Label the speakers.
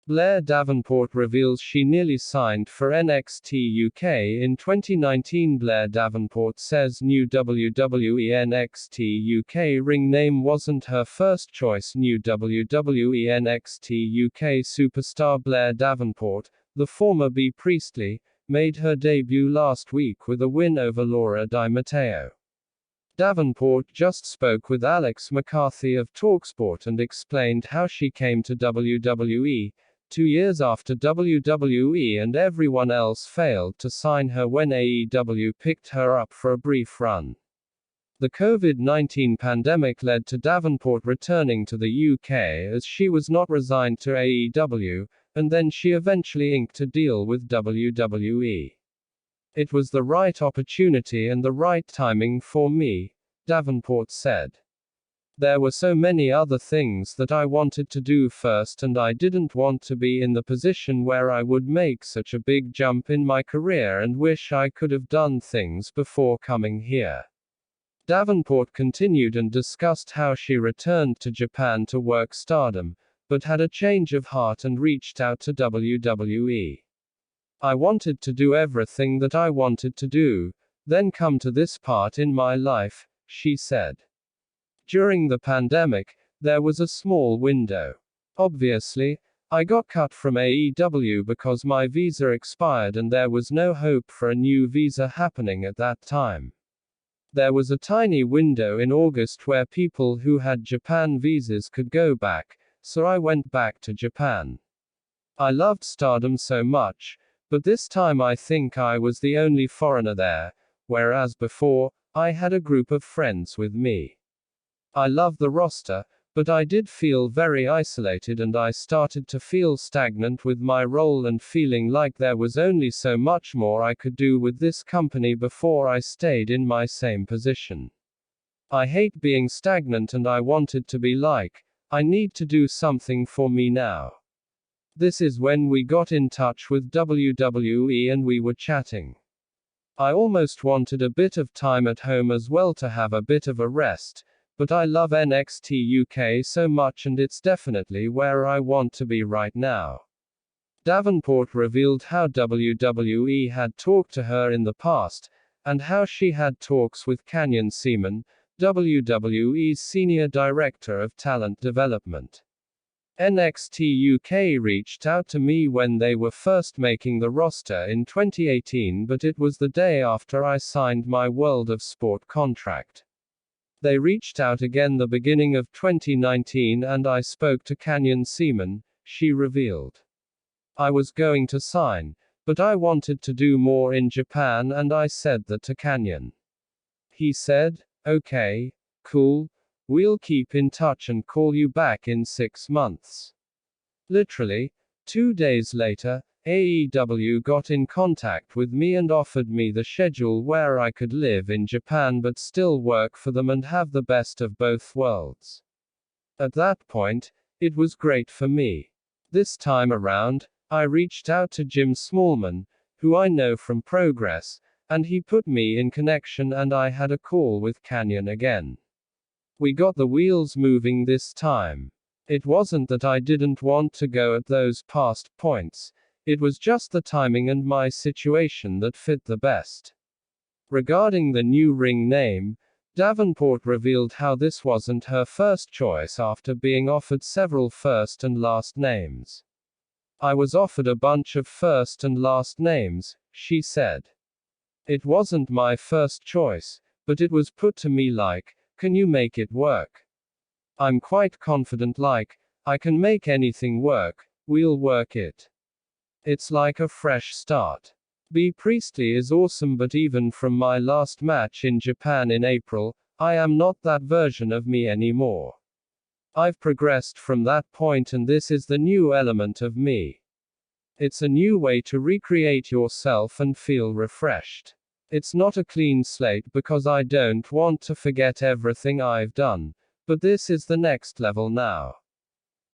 Speaker 1: Blair Davenport reveals she nearly signed for NXT UK in 2019. Blair Davenport says new WWE NXT UK ring name wasn't her first choice. New WWE NXT UK superstar Blair Davenport, the former Bea Priestley, made her debut last week with a win over Laura Di Matteo. Davenport just spoke with Alex McCarthy of TalkSport and explained how she came to WWE, 2 years after WWE and everyone else failed to sign her when AEW picked her up for a brief run. The COVID-19 pandemic led to Davenport returning to the UK as she was not resigned to AEW, and then she eventually inked a deal with WWE. It was the right opportunity and the right timing for me, Davenport said. There were so many other things that I wanted to do first, and I didn't want to be in the position where I would make such a big jump in my career and wish I could have done things before coming here. Davenport continued and discussed how she returned to Japan to work Stardom, but had a change of heart and reached out to WWE. I wanted to do everything that I wanted to do, then come to this part in my life, she said. During the pandemic, there was a small window. Obviously, I got cut from AEW because my visa expired and there was no hope for a new visa happening at that time. There was a tiny window in August where people who had Japan visas could go back, so I went back to Japan. I loved Stardom so much, but this time I think I was the only foreigner there, whereas before, I had a group of friends with me. I love the roster, but I did feel very isolated and I started to feel stagnant with my role and feeling like there was only so much more I could do with this company before I stayed in my same position. I hate being stagnant and I wanted to be like, I need to do something for me now. This is when we got in touch with WWE and we were chatting. I almost wanted a bit of time at home as well to have a bit of a rest. But I love NXT UK so much and it's definitely where I want to be right now. Davenport revealed how WWE had talked to her in the past, and how she had talks with Canyon Ceman, WWE's Senior Director of Talent Development. NXT UK reached out to me when they were first making the roster in 2018, but it was the day after I signed my World of Sport contract. They reached out again the beginning of 2019 and I spoke to Canyon Ceman, she revealed. I was going to sign, but I wanted to do more in Japan and I said that to Canyon. He said, okay, cool, we'll keep in touch and call you back in 6 months. Literally, 2 days later, AEW got in contact with me and offered me the schedule where I could live in Japan but still work for them and have the best of both worlds. At that point, it was great for me. This time around, I reached out to Jim Smallman, who I know from Progress, and he put me in connection and I had a call with Canyon again. We got the wheels moving this time. It wasn't that I didn't want to go at those past points. It was just the timing and my situation that fit the best. Regarding the new ring name, Davenport revealed how this wasn't her first choice after being offered several first and last names. I was offered a bunch of first and last names, she said. It wasn't my first choice, but it was put to me like, can you make it work? I'm quite confident like, I can make anything work, we'll work it. It's like a fresh start. Bea Priestley is awesome, but even from my last match in Japan in April, I am not that version of me anymore. I've progressed from that point and this is the new element of me. It's a new way to recreate yourself and feel refreshed. It's not a clean slate because I don't want to forget everything I've done, but this is the next level now.